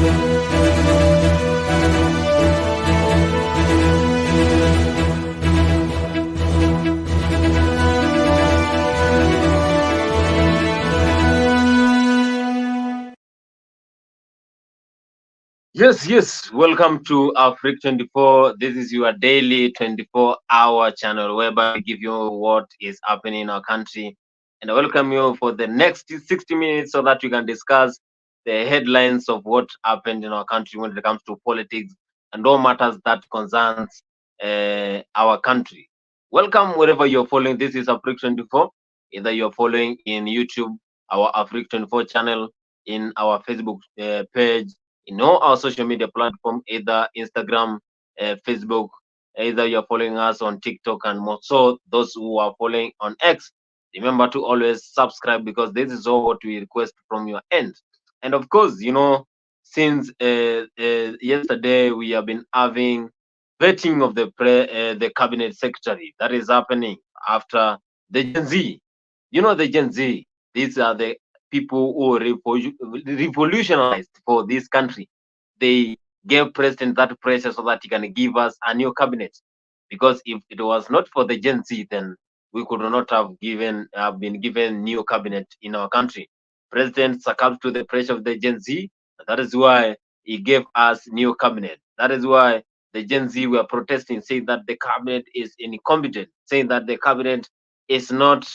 Yes. Welcome to Africa 24. This is your daily 24-hour channel whereby we give you what is happening in our country. And I welcome you for the next 60 minutes so that we can discuss the headlines of what happened in our country when it comes to politics and all matters that concerns our country. Welcome wherever you're following. This is Africa 24. Either you're following in YouTube, our Africa 24 channel, in our Facebook page, in all our social media platform, either Instagram, Facebook, either you're following us on TikTok, and more so those who are following on X. Remember to always subscribe because this is all what we request from your end. And of course, since yesterday we have been having vetting of the cabinet secretary that is happening after the Gen Z. The Gen Z. These are the people who revolutionized for this country. They gave president that pressure so that he can give us a new cabinet. Because if it was not for the Gen Z, then we could not have been given new cabinet in our country. President succumbed to the pressure of the Gen Z. That is why he gave us new cabinet. That is why the Gen Z were protesting, saying that the cabinet is incompetent, saying that the cabinet is not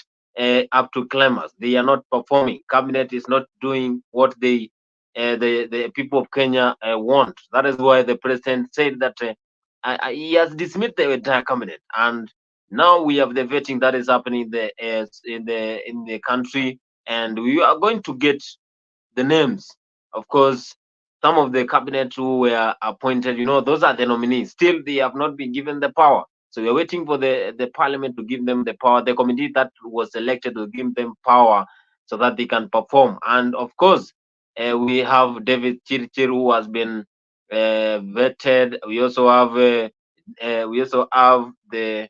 up to claimers. They are not performing. Cabinet is not doing what the people of Kenya want. That is why the president said that he has dismissed the entire cabinet, and now we have the vetting that is happening in the country, and we are going to get the names. Of course, some of the cabinet who were appointed, those are the nominees. Still, they have not been given the power. So we are waiting for the parliament to give them the power. The committee that was elected will give them power so that they can perform. And of course, we have David Chirchir who has been vetted. We also have the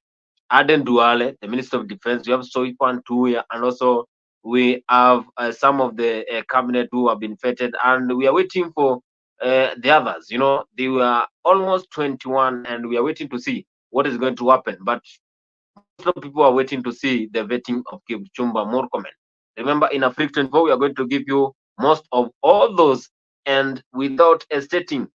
Aden Duale, the Minister of Defense. We have Soipan Tuya, and also we have some of the cabinet who have been vetted, and we are waiting for the others. They were almost 21, and we are waiting to see what is going to happen. But most of people are waiting to see the vetting of Kipchumba Murkomen. Remember, in Africa 24, we are going to give you most of all those, and without hesitating,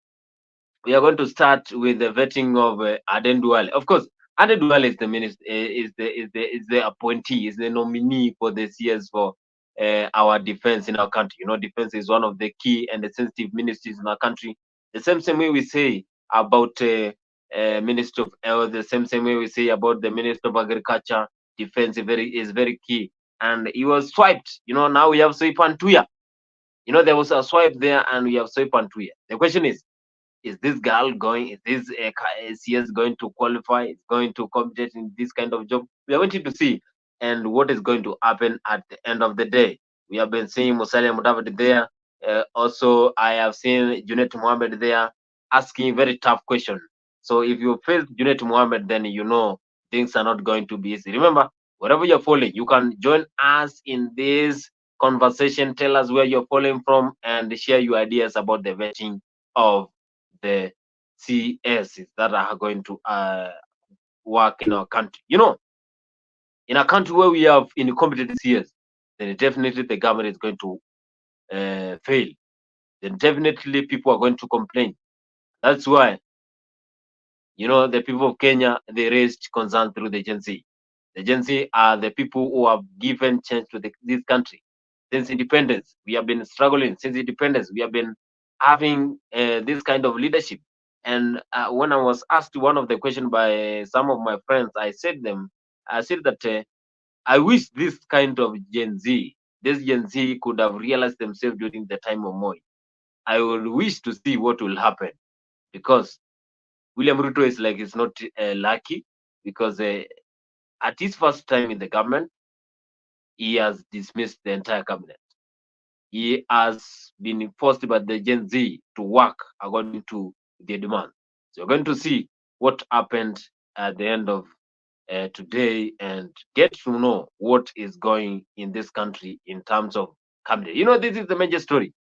we are going to start with the vetting of Aden Duale. Of course, Aden Duale is the minister, is the appointee, is the nominee for the CS for our defense in our country. Defense is one of the key and the sensitive ministries in our country. The same way we say about Minister of Health, the same way we say about the Minister of Agriculture. Defense is very key, and he was swiped. Now we have Soipan Tuya. There was a swipe there, and we have Soipan Tuya. The question is this girl going, is this CS going to qualify, is going to compete in this kind of job? We are waiting to see and what is going to happen at the end of the day. We have been seeing Musalia Mudavadi there. Also, I have seen Junet Mohammed there asking very tough question. So if you face Junet Mohammed, then things are not going to be easy. Remember, wherever you're following, you can join us in this conversation. Tell us where you're following from and share your ideas about the vetting of the CSs that are going to work in our country. In a country where we have incompetent CS, then definitely the government is going to fail. Then definitely people are going to complain. That's why, the people of Kenya, they raised concerns through the Gen Z. The Gen Z are the people who have given change to this country. Since independence, we have been struggling. Since independence, we have been having this kind of leadership. And when I was asked one of the questions by some of my friends, I said that I wish this kind of this Gen Z could have realized themselves during the time of Moi. I would wish to see what will happen, because William Ruto is not lucky, because at his first time in the government, he has dismissed the entire cabinet. He has been forced by the Gen Z to work according to their demand. So we're going to see what happened at the end of today and get to know what is going in this country in terms of cabinet. This is the major story.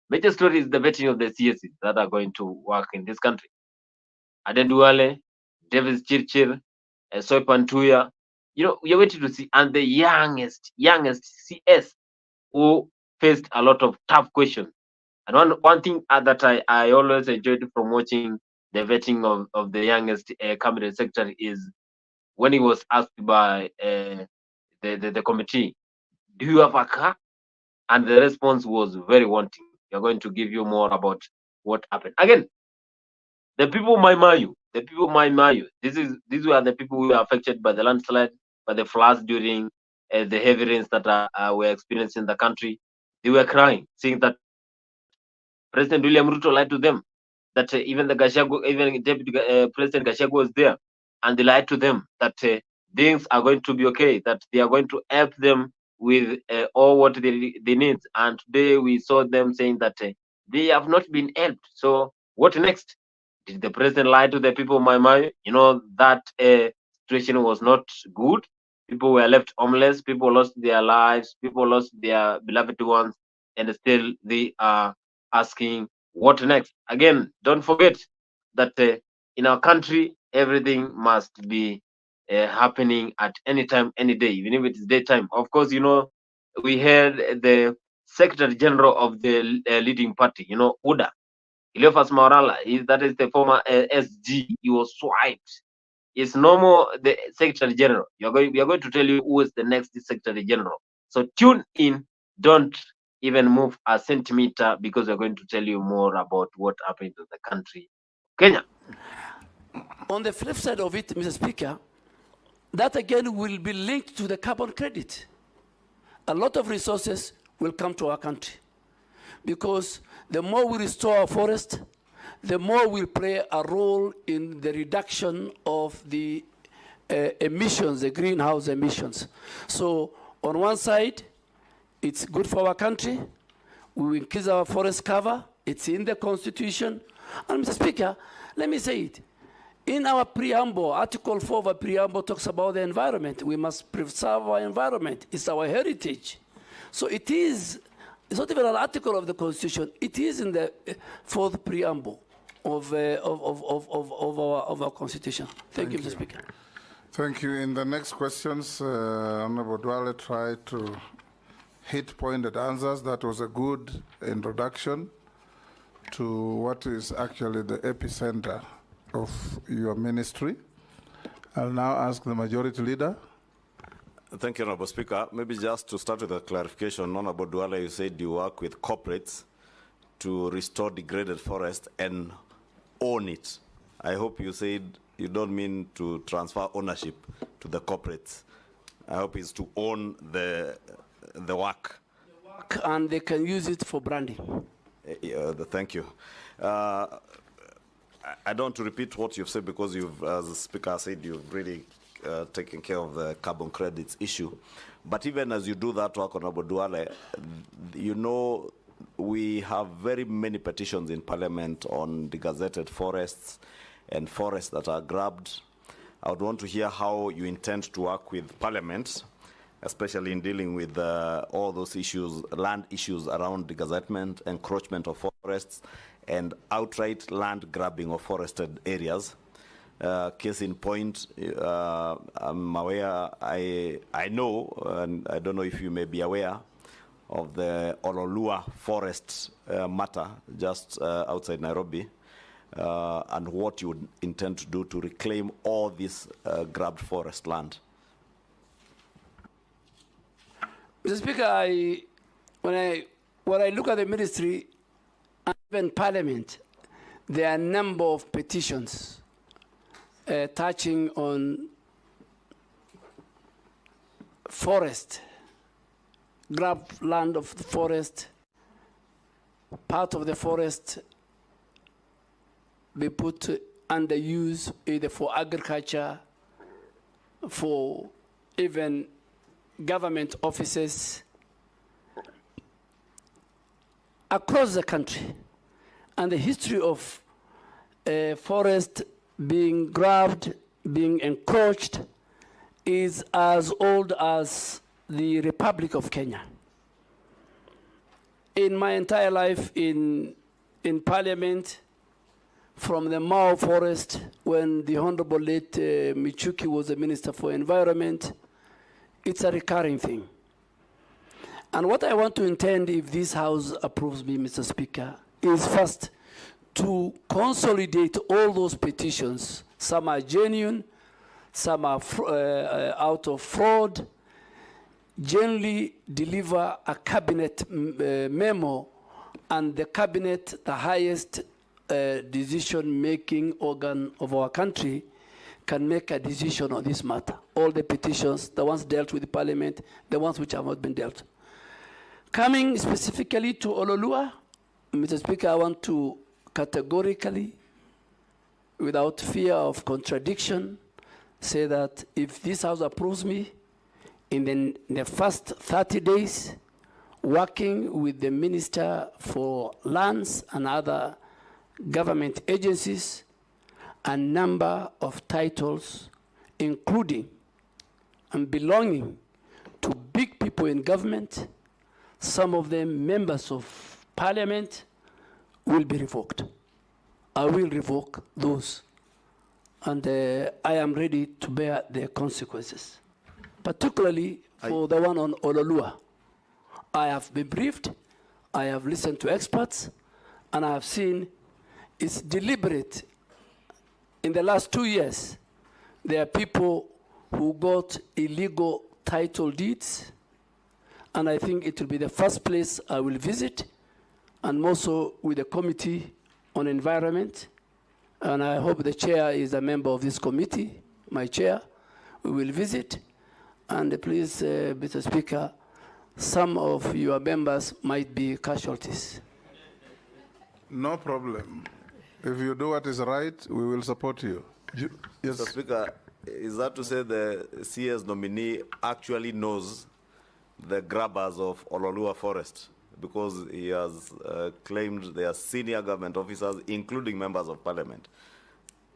Major story is the vetting of the CSEs that are going to work in this country. Aden Duale, Davis Chirchir, Soipan Tuya. We are waiting to see. And the youngest CS who faced a lot of tough questions. And one thing that I always enjoyed from watching the vetting of the youngest cabinet secretary is when he was asked by the committee, do you have a car? And the response was very wanting. We are going to give you more about what happened. Again, the people of Maimayu, these were the people who were affected by the landslide, by the floods during the heavy rains that were experienced in the country. They were crying, saying that President William Ruto lied to them, that even the Gashago, even Deputy President Gashago was there, and they lied to them that things are going to be okay, that they are going to help them with all what they need. And today we saw them saying that they have not been helped. So what next? Did the president lie to the people of Mai? That situation was not good. People were left homeless. People lost their lives. People lost their beloved ones, and still they are asking what next. Again, don't forget that in our country, everything must be happening at any time, any day, even if it is daytime. Of course, we had the Secretary General of the leading party, UDA, Cleophas Maurala, that is the former SG. He was swiped. It's no more the Secretary General. We are going to tell you who is the next Secretary General. So tune in. Don't even move a centimeter, because we're going to tell you more about what happened to the country, Kenya. On the flip side of it, Mr. Speaker, that again will be linked to the carbon credit. A lot of resources will come to our country, because the more we restore our forest, the more we'll play a role in the reduction of the emissions, the greenhouse emissions. So on one side, it's good for our country. We will increase our forest cover. It's in the Constitution. And Mr. Speaker, let me say it. In our preamble, Article 4 of our preamble talks about the environment. We must preserve our environment. It's our heritage. So it's not even an article of the Constitution. It is in the fourth preamble of our Constitution. Thank you, Mr. Speaker. Thank you. In the next questions, Honorable Duale tried to hit pointed answers. That was a good introduction to what is actually the epicenter of your ministry. I'll now ask the Majority Leader. Thank you, Honorable Speaker. Maybe just to start with a clarification, Honorable Duale, you said you work with corporates to restore degraded forest and own it. I hope you said you don't mean to transfer ownership to the corporates. I hope it's to own the work. And they can use it for branding. Thank you. I don't want to repeat what you've said, because you've, as the Speaker said, you've really taken care of the carbon credits issue. But even as you do that work, Honorable Duale, we have very many petitions in Parliament on degazetted forests and forests that are grabbed. I would want to hear how you intend to work with Parliament, especially in dealing with all those issues, land issues around degazetment, encroachment of forests, and outright land grabbing of forested areas. Case in point, I'm aware, I know, and I don't know if you may be aware of the Ololua forest matter just outside Nairobi, and what you would intend to do to reclaim all this grabbed forest land. Mr. Speaker, when I look at the ministry and even Parliament, there are a number of petitions touching on forest, grab land of the forest, part of the forest be put under use either for agriculture, for even government offices across the country. And the history of forest being grabbed, being encroached, is as old as the Republic of Kenya. in my entire life in Parliament, from the Mao Forest, when the Honorable late Michuki was the Minister for Environment, it's a recurring thing. And what I want to intend, if this House approves me, Mr. Speaker, is first to consolidate all those petitions. Some are genuine, some are out of fraud. Generally deliver a cabinet memo, and the cabinet, the highest decision-making organ of our country, can make a decision on this matter. All the petitions, the ones dealt with the Parliament, the ones which have not been dealt. Coming specifically to Ololua, Mr. Speaker, I want to categorically, without fear of contradiction, say that if this House approves me, in the first 30 days, working with the Minister for Lands and other government agencies, a number of titles, including and belonging to big people in government, some of them members of Parliament, will be revoked. I will revoke those. And I am ready to bear the consequences, particularly for the one on Ololua. I have been briefed, I have listened to experts, and I have seen it's deliberate. In the last 2 years, there are people who got illegal title deeds, and I think it will be the first place I will visit, and also with the Committee on Environment. And I hope the chair is a member of this committee, my chair. We will visit. And please, Mr. Speaker, some of your members might be casualties. No problem. If you do what is right, we will support you. Yes. Mr. Speaker, is that to say the CS nominee actually knows the grabbers of Ololua Forest? Because he has claimed they are senior government officers, including members of Parliament.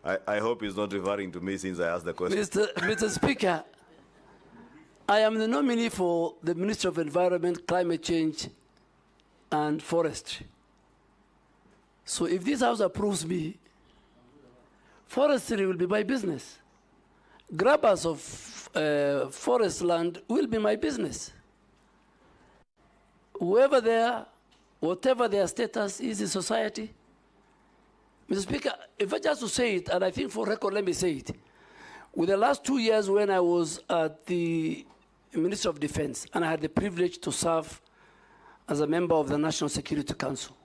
I hope he's not referring to me since I asked the question. Mr. Speaker, I am the nominee for the Minister of Environment, Climate Change, and Forestry. So if this House approves me, forestry will be my business. Grabbers of forest land will be my business. Whoever they are, whatever their status is in society. Mr. Speaker, if I just to say it, and I think for record, let me say it. With the last 2 years when I was at the Minister of Defense, and I had the privilege to serve as a member of the National Security Council,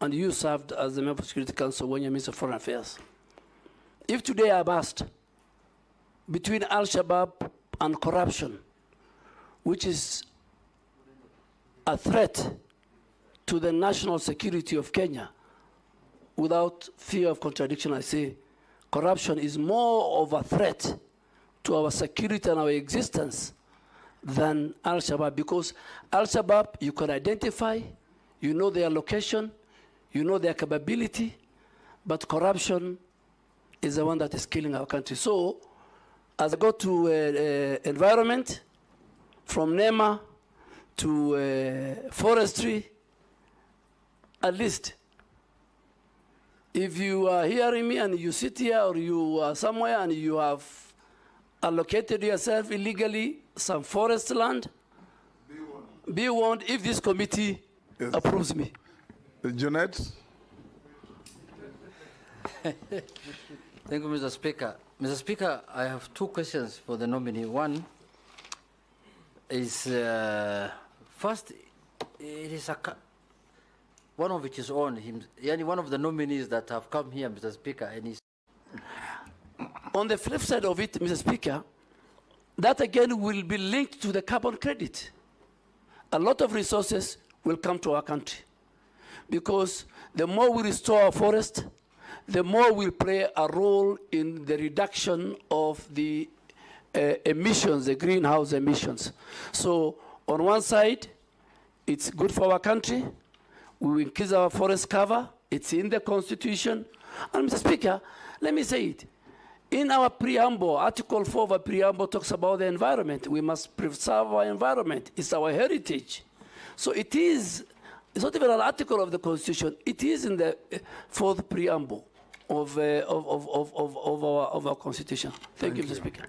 and you served as a member of the Security Council when you're Minister of Foreign Affairs. If today I'm asked between Al-Shabaab and corruption, which is a threat to the national security of Kenya, without fear of contradiction, I say corruption is more of a threat to our security and our existence than Al-Shabaab, because Al-Shabaab, you can identify, you know their location, you know their capability, but corruption is the one that is killing our country. So, as I go to environment, from NEMA to forestry, at least, if you are hearing me and you sit here or you are somewhere and you have allocated yourself illegally some forest land, be warned if this committee approves me. Jeanette? Thank you, Mr. Speaker. Mr. Speaker, I have 2 questions for the nominee. One is, first, it is one of which is on him, one of the nominees that have come here, Mr. Speaker, and he's... On the flip side of it, Mr. Speaker, that again will be linked to the carbon credit. A lot of resources will come to our country, because the more we restore our forest, the more we'll play a role in the reduction of the emissions, the greenhouse emissions. So on one side, it's good for our country. We will increase our forest cover. It's in the Constitution. And Mr. Speaker, let me say it. In our preamble, Article 4 of our preamble talks about the environment. We must preserve our environment. It's our heritage. So it is It's not even an article of the Constitution. It is in the fourth preamble of our Constitution. Thank you, Mr. Speaker.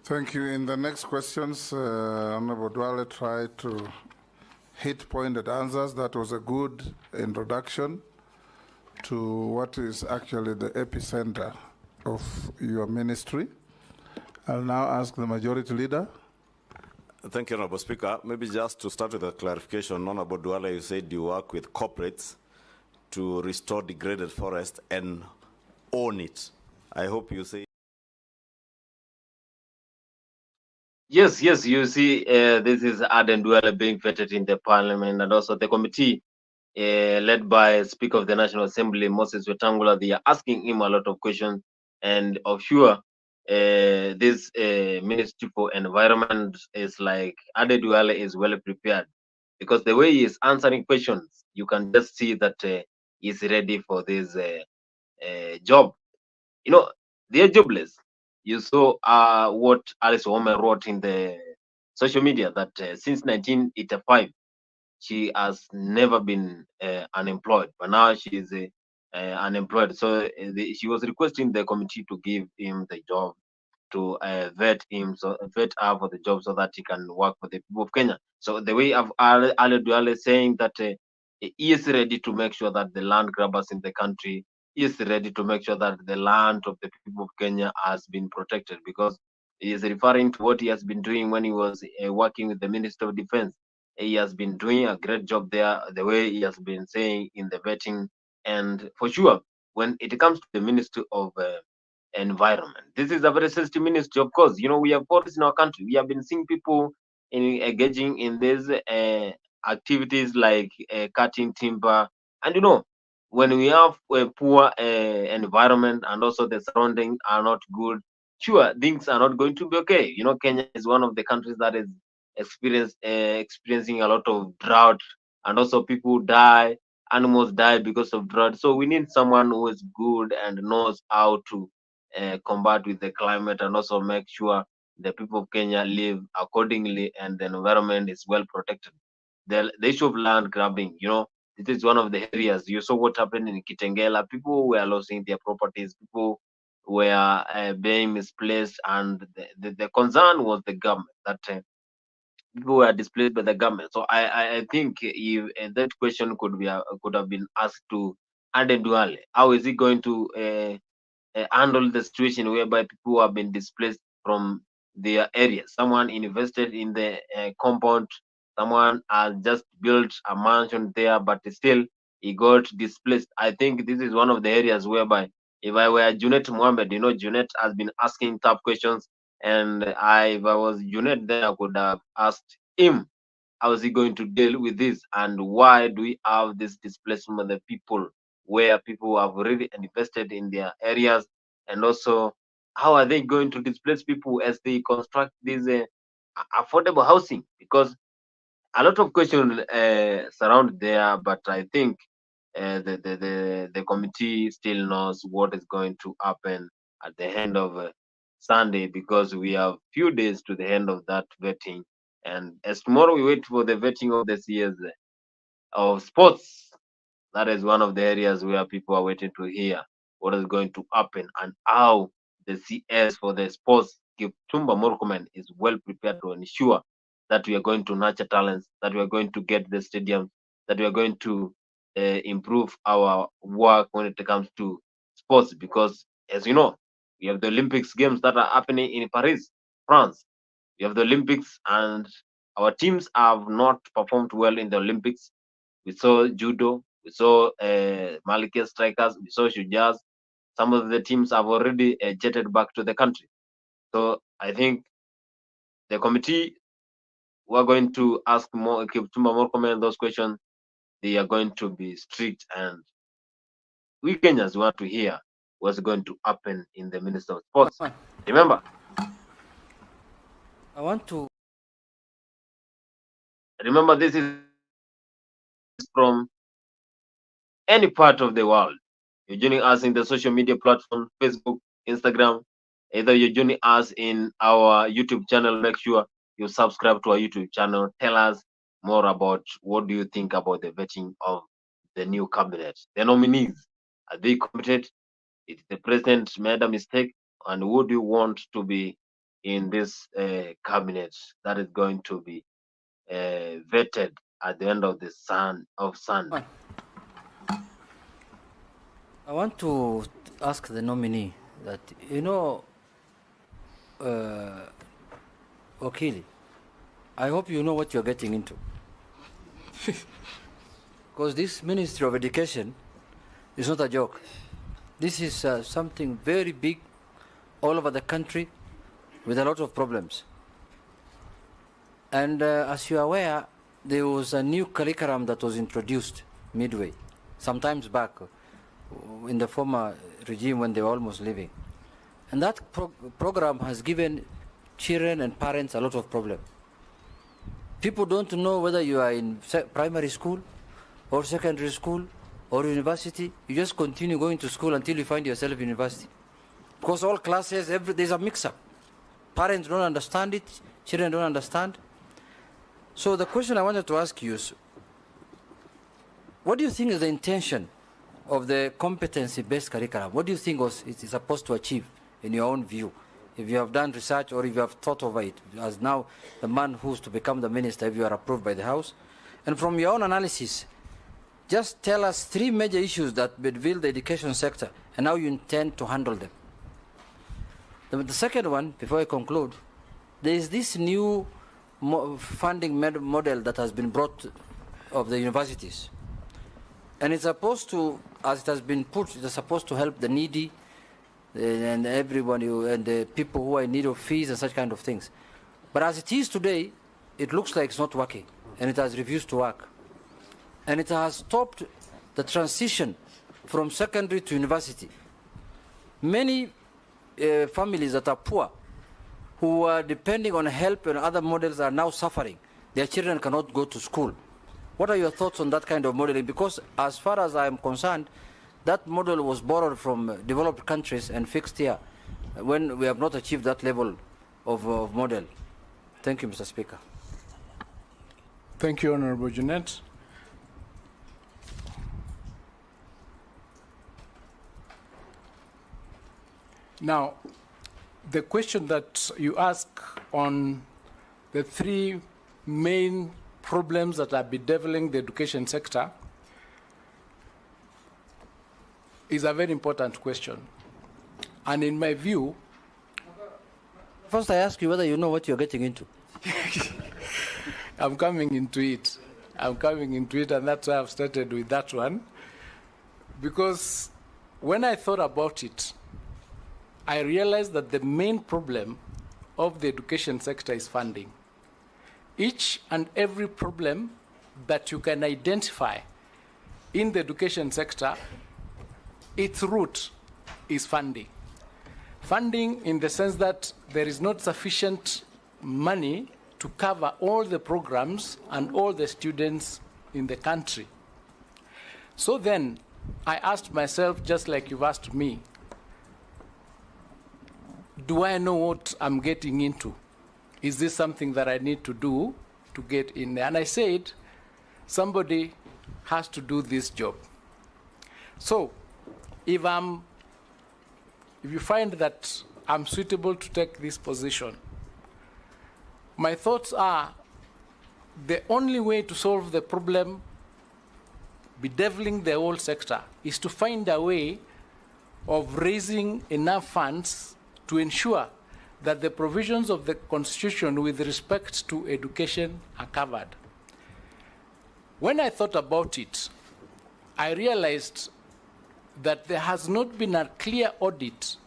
Thank you. In the next questions, Honorable Dwale tried to hit pointed answers. That was a good introduction to what is actually the epicenter of your ministry. I'll now ask the Majority Leader. Thank you, Honorable Speaker. Maybe just to start with a clarification, Honorable Dwale, you said you work with corporates to restore degraded forest and own it. I hope you say. Yes, you see, this is Aden Duale being vetted in the parliament, and also the committee led by Speaker of the National Assembly, Moses Wetangula. They are asking him a lot of questions, and of sure, this Ministry for Environment is like Aden Duale is well prepared, because the way he is answering questions, you can just see that he's ready for this job. You know, they are jobless. You saw what Alice Woman wrote in the social media that since 1985 she has never been unemployed, but now she is unemployed. So she was requesting the committee to give him the job, to vet him, so vet her for the job, so that he can work for the people of Kenya. So the way of Ale Duale saying that he is ready to make sure that the land grabbers in the country, he is ready to make sure that the land of the people of Kenya has been protected, because he is referring to what he has been doing when he was working with the Minister of Defense. He has been doing a great job there, the way he has been saying in the vetting. And for sure, when it comes to the Ministry of Environment, this is a very sensitive ministry. Of course, you know, we have forests in our country. We have been seeing people engaging in these activities like cutting timber. And you know, when we have a poor environment and also the surroundings are not good, sure, things are not going to be okay. You know, Kenya is one of the countries that is experiencing a lot of drought, and also people die, animals die because of drought. So we need someone who is good and knows how to combat with the climate, and also make sure the people of Kenya live accordingly and the environment is well protected. The issue of land grabbing, you know, this is one of the areas. You saw what happened in Kitengela. People were losing their properties. People were being misplaced, and the concern was the government, that people were displaced by the government. So I think if, that question could have been asked to Aden Duale. How is he going to handle the situation whereby people have been displaced from their areas? Someone invested in the compound, someone has just built a mansion there, but still he got displaced. I think this is one of the areas whereby, if I were Junet Mohammed, you know, Junet has been asking tough questions, and if I was Junet, then I could have asked him, how is he going to deal with this, and why do we have this displacement of the people, where people have really invested in their areas, and also how are they going to displace people as they construct this affordable housing? Because a lot of questions surround there, but I think the committee still knows what is going to happen at the end of Sunday, because we have few days to the end of that vetting. And as tomorrow we wait for the vetting of the CS of sports, that is one of the areas where people are waiting to hear what is going to happen, and how the CS for the sports, Kipchumba Murkomen, is well prepared to ensure that we are going to nurture talents, that we are going to get the stadiums, that we are going to improve our work when it comes to sports. Because, as you know, we have the Olympics games that are happening in Paris, France. We have the Olympics, and our teams have not performed well in the Olympics. We saw judo, we saw Maliki strikers, we saw Shujaz. Some of the teams have already jetted back to the country. So I think the committee, we're going to ask more Kipchumba Murkomen those questions. They are going to be strict, and we Kenyans want to hear what's going to happen in the Minister of Sports. Remember, I want to. this is from any part of the world. You're joining us in the social media platform, Facebook, Instagram. Either you're joining us in our YouTube channel, make sure you subscribe to our YouTube channel. Tell us more about what do you think about the vetting of the new cabinet. The nominees, are they competent? If the president made a mistake, and who do you want to be in this cabinet that is going to be vetted at the end of the Sunday? I want to ask the nominee that, Okili, I hope you know what you're getting into. Because this Ministry of Education is not a joke. This is something very big all over the country with a lot of problems. And as you are aware, there was a new curriculum that was introduced midway, sometimes back in the former regime when they were almost leaving. And that program has given children and parents a lot of problem. People don't know whether you are in primary school or secondary school or university. You just continue going to school until you find yourself in university. Because all classes, there's a mix-up. Parents don't understand it, children don't understand. So the question I wanted to ask you is, what do you think is the intention of the competency-based curriculum? What do you think it is supposed to achieve in your own view? If you have done research or if you have thought over it, as now the man who's to become the minister, if you are approved by the House. And from your own analysis, just tell us 3 major issues that bedevil the education sector and how you intend to handle them. The second one, before I conclude, there is this new funding model that has been brought of the universities. And it's supposed to, as it has been put, it's supposed to help the needy and everyone, and the people who are in need of fees and such kind of things. But as it is today, it looks like it's not working, and it has refused to work. And it has stopped the transition from secondary to university. Many families that are poor, who are depending on help and other models, are now suffering. Their children cannot go to school. What are your thoughts on that kind of modeling? Because as far as I am concerned, that model was borrowed from developed countries and fixed here when we have not achieved that level of model. Thank you, Mr. Speaker. Thank you, Honorable Jeanette. Now, the question that you ask on the 3 main problems that are bedeviling the education sector is a very important question. And in my view... First, I ask you whether you know what you're getting into. I'm coming into it. I'm coming into it, and that's why I've started with that one. Because when I thought about it, I realized that the main problem of the education sector is funding. Each and every problem that you can identify in the education sector, its root is funding. Funding in the sense that there is not sufficient money to cover all the programs and all the students in the country. So then I asked myself, just like you've asked me, do I know what I'm getting into? Is this something that I need to do to get in there? And I said, somebody has to do this job. So if you find that I'm suitable to take this position, my thoughts are the only way to solve the problem bedeviling the whole sector is to find a way of raising enough funds to ensure that the provisions of the Constitution with respect to education are covered. When I thought about it, I realized that there has not been a clear audit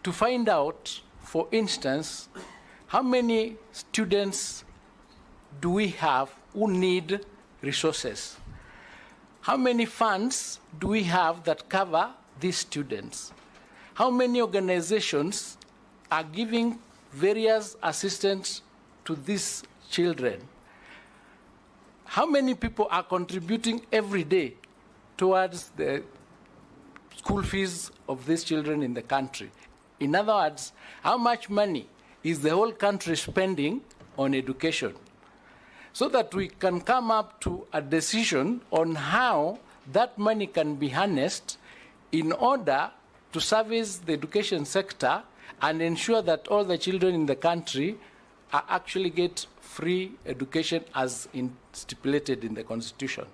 to find out, for instance, how many students do we have who need resources? How many funds do we have that cover these students? How many organizations are giving various assistance to these children? How many people are contributing every day towards the school fees of these children in the country? In other words, how much money is the whole country spending on education? so that we can come up to a decision on how that money can be harnessed in order to service the education sector and ensure that all the children in the country are actually get free education as stipulated in the Constitution.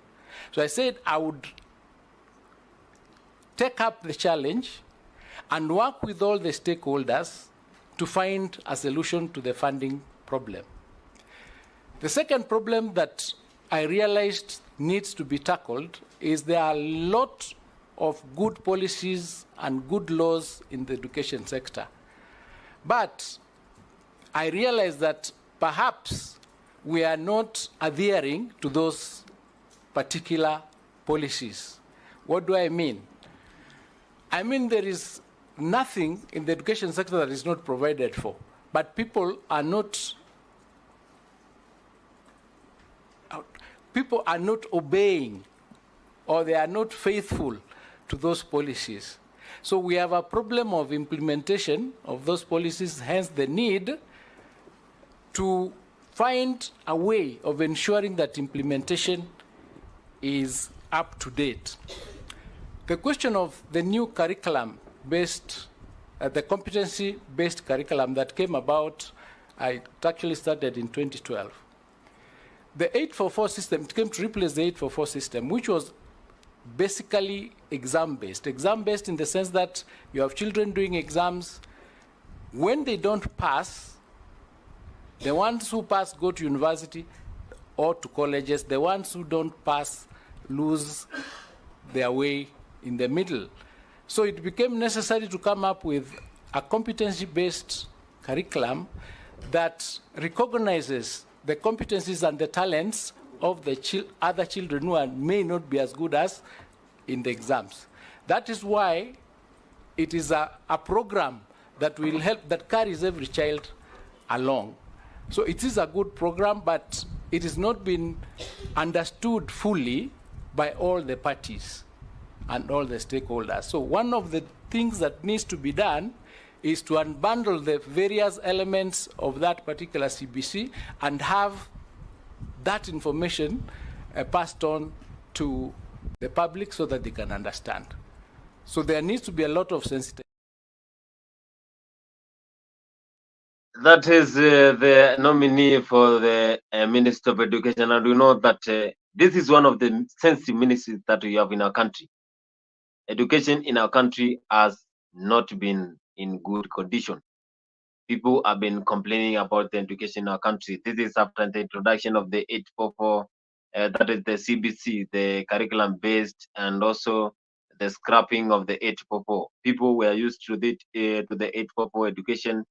So I said I would take up the challenge and work with all the stakeholders to find a solution to the funding problem. The second problem that I realized needs to be tackled is there are a lot of good policies and good laws in the education sector. But I realized that perhaps we are not adhering to those particular policies. What do I mean? I mean there is nothing in the education sector that is not provided for, but people are not obeying, or they are not faithful to those policies. So we have a problem of implementation of those policies, hence the need to find a way of ensuring that implementation is up to date. The question of the new curriculum-based, the competency-based curriculum that came about, it actually started in 2012. The 844 system, it came to replace the 844 system, which was basically exam-based. Exam-based in the sense that you have children doing exams. When they don't pass, the ones who pass go to university or to colleges. The ones who don't pass lose their way in the middle. So it became necessary to come up with a competency-based curriculum that recognizes the competencies and the talents of the other children who may not be as good as in the exams. That is why it is a program that will help, that carries every child along. So it is a good program, but it has not been understood fully by all the parties and all the stakeholders. So one of the things that needs to be done is to unbundle the various elements of that particular CBC and have that information passed on to the public so that they can understand. So there needs to be a lot of sensitivity. That is the nominee for the Minister of Education, and we know that this is one of the sensitive ministries that we have in our country. Education in our country has not been in good condition. People have been complaining about the education in our country. This is after the introduction of the 844, that is the CBC, the curriculum based, and also the scrapping of the 844. People were used to the 844 education,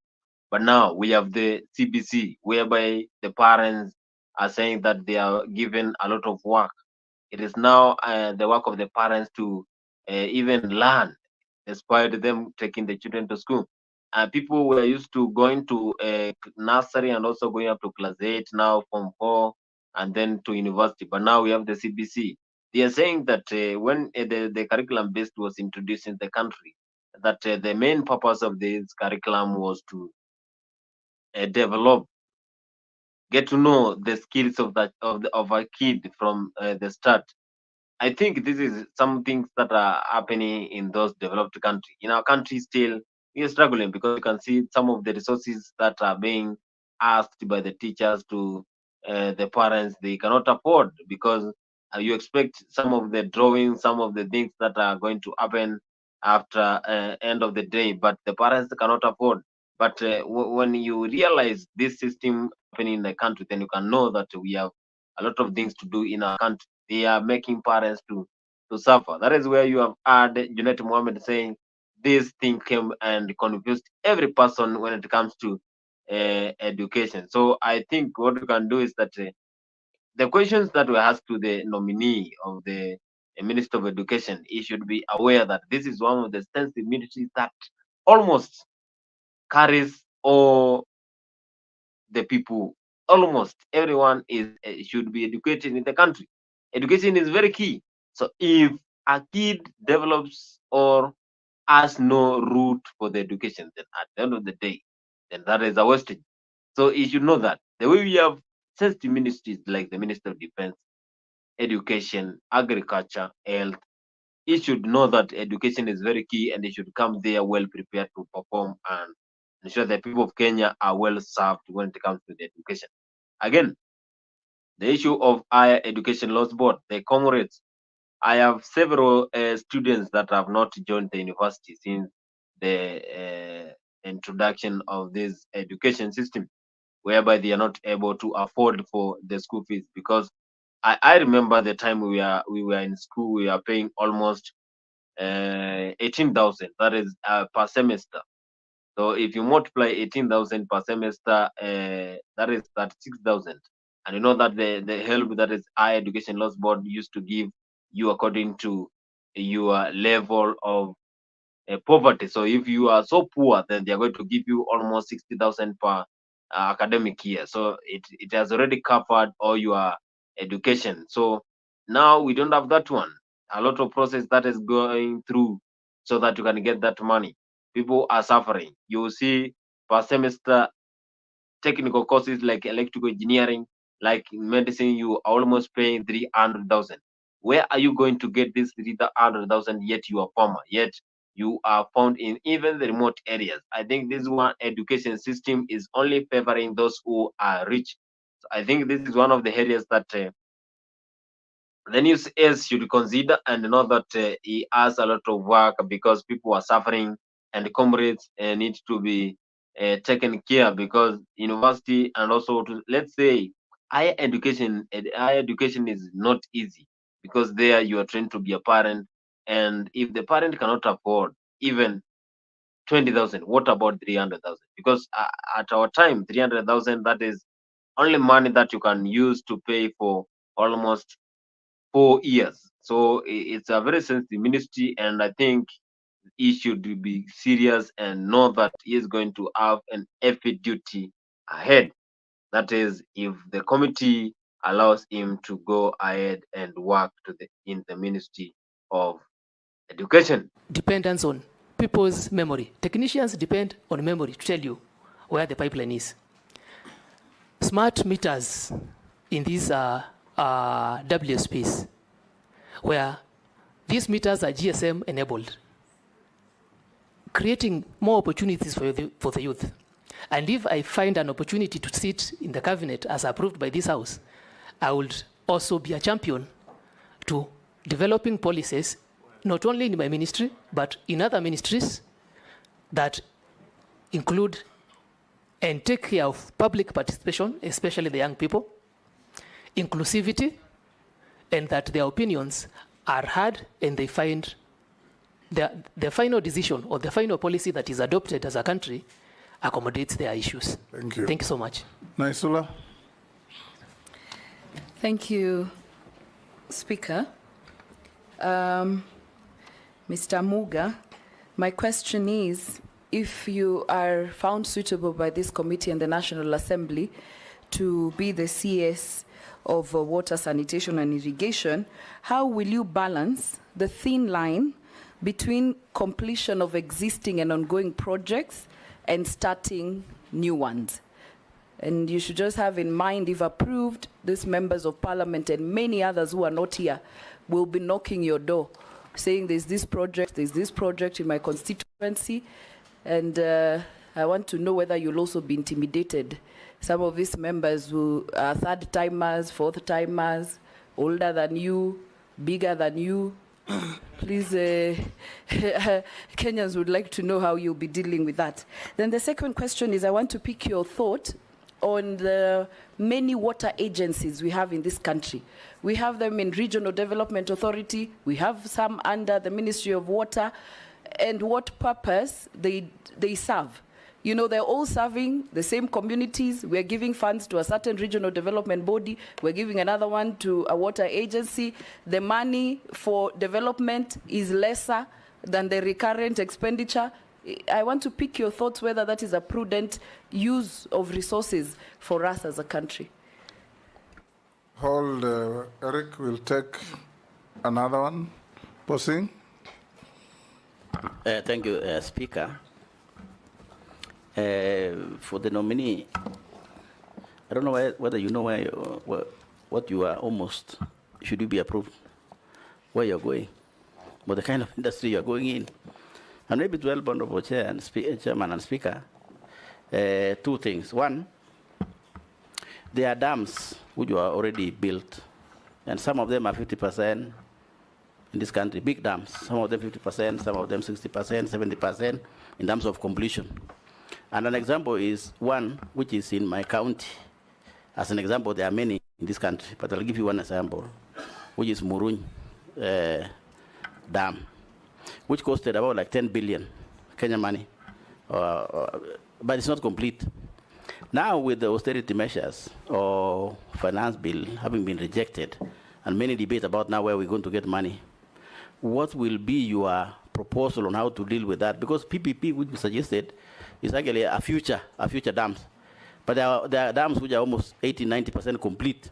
but now we have the CBC, whereby the parents are saying that they are given a lot of work. It is now the work of the parents to even learn, despite them taking the children to school. People were used to going to nursery and also going up to class 8, now from 4, and then to university. But now we have the CBC. They are saying that when the curriculum based was introduced in the country, that the main purpose of this curriculum was to develop, get to know the skills of a kid from the start. I think this is some things that are happening in those developed countries. In our country, still we are struggling because you can see some of the resources that are being asked by the teachers to the parents, they cannot afford, because you expect some of the drawings, some of the things that are going to happen after end of the day, but the parents cannot afford. But when you realize this system happening in the country, then you can know that we have a lot of things to do in our country. They are making parents to suffer. That is where you have heard Junet Mohammed saying this thing came and confused every person when it comes to education. So I think what we can do is that the questions that we ask to the nominee of the Minister of Education, he should be aware that this is one of the sensitive ministries that almost carries all the people. Almost everyone is should be educated in the country. Education is very key. So if a kid develops or has no route for the education, then at the end of the day, then that is a wastage. So you should know that the way we have sensitive ministries like the Minister of Defense, Education, Agriculture, Health, he should know that education is very key and they should come there well prepared to perform and ensure that people of Kenya are well served when it comes to the education. Again, the issue of higher education loss board, the comrades. I have several students that have not joined the university since the introduction of this education system, whereby they are not able to afford for the school fees. Because I remember the time we were in school, we are paying almost 18,000. That is per semester. So if you multiply 18,000 per semester, that is 36,000. And you know that the help that is higher education loss board used to give you according to your level of poverty. So if you are so poor, then they are going to give you almost 60,000 per academic year. So it has already covered all your education. So now we don't have that one. A lot of process that is going through so that you can get that money. People are suffering. You see per semester technical courses like electrical engineering, like medicine, you are almost paying 300,000. Where are you going to get this 300,000? Yet you are farmer. Yet you are found in even the remote areas. I think this one education system is only favoring those who are rich. So I think this is one of the areas that the news is should consider and know that he has a lot of work because people are suffering and comrades need to be taken care because university and also to, let's say higher education is not easy because there you are trained to be a parent, and if the parent cannot afford even 20,000, what about 300,000? Because at our time 300,000, that is only money that you can use to pay for almost 4 years. So it's a very sensitive ministry, and I think he should be serious and know that he is going to have an heavy duty ahead. That is, if the committee allows him to go ahead and work in the Ministry of Education. Dependence on people's memory. Technicians depend on memory to tell you where the pipeline is. Smart meters in these WSPs, where these meters are GSM enabled, creating more opportunities for the youth. And if I find an opportunity to sit in the cabinet as approved by this house, I would also be a champion to developing policies, not only in my ministry, but in other ministries that include and take care of public participation, especially the young people, inclusivity, and that their opinions are heard and they find the final decision or the final policy that is adopted as a country accommodates their issues. Thank you. Thank you so much. Naisula. Thank you, Speaker. Mr. Muga, my question is, if you are found suitable by this committee and the National Assembly to be the CS of water, sanitation and irrigation, how will you balance the thin line between completion of existing and ongoing projects and starting new ones? And you should just have in mind, if approved, these members of parliament and many others who are not here will be knocking your door, saying there's this project in my constituency, and I want to know whether you'll also be intimidated. Some of these members who are third-timers, fourth-timers, older than you, bigger than you, please, Kenyans would like to know how you'll be dealing with that. Then the second question is, I want to pick your thought on the many water agencies we have in this country. We have them in Regional Development Authority, we have some under the Ministry of Water, and what purpose they serve. You know, they're all serving the same communities. We're giving funds to a certain regional development body. We're giving another one to a water agency. The money for development is lesser than the recurrent expenditure. I want to pick your thoughts whether that is a prudent use of resources for us as a country. Hold, Eric will take another one. Posing. Thank you, Speaker. For the nominee, I don't know whether you know what you are almost, should you be approved, where you're going, what the kind of industry you're going in. And maybe to help Honorable Chair and Chairman and Speaker, two things. One, there are dams which are already built, and some of them are 50% in this country, big dams. Some of them 50%, some of them 60%, 70% in terms of completion. And an example is one which is in my county. As an example, there are many in this country, but I'll give you one example, which is Muruny Dam, which costed about like 10 billion Kenya money, but it's not complete. Now with the austerity measures or finance bill having been rejected, and many debate about now where we're going to get money, what will be your proposal on how to deal with that? Because PPP, which we suggested, is actually a future dams. But there are dams which are almost 80–90% complete,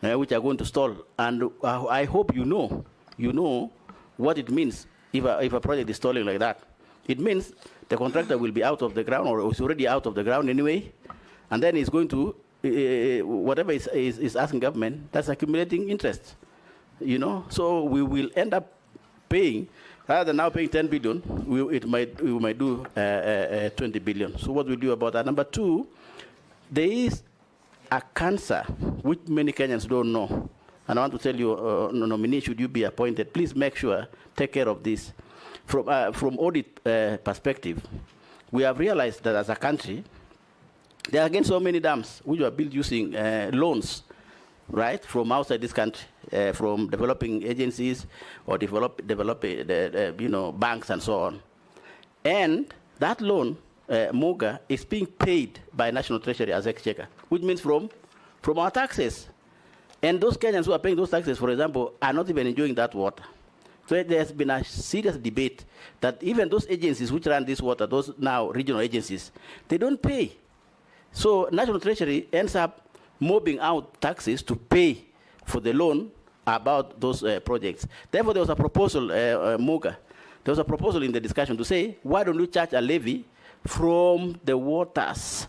which are going to stall. And I hope you know what it means if a project is stalling like that. It means the contractor will be out of the ground, or is already out of the ground anyway, and then he's going to, whatever is asking government, that's accumulating interest. So we will end up paying, rather than now paying 10 billion, we might do 20 billion. So what we do about that? Number two, there is a cancer which many Kenyans don't know. And I want to tell you, nominee, should you be appointed, please make sure, take care of this. From audit perspective, we have realized that as a country, there are again so many dams which were built using loans, right, from outside this country, from developing agencies or banks and so on. And that loan, MOGA, is being paid by National Treasury as exchequer, which means from our taxes. And those Kenyans who are paying those taxes, for example, are not even enjoying that water. So there's been a serious debate that even those agencies which run this water, those now regional agencies, they don't pay. So National Treasury ends up mobbing out taxes to pay for the loan about those projects. Therefore, there was a proposal, MOGA, there was a proposal in the discussion to say, why don't you charge a levy from the waters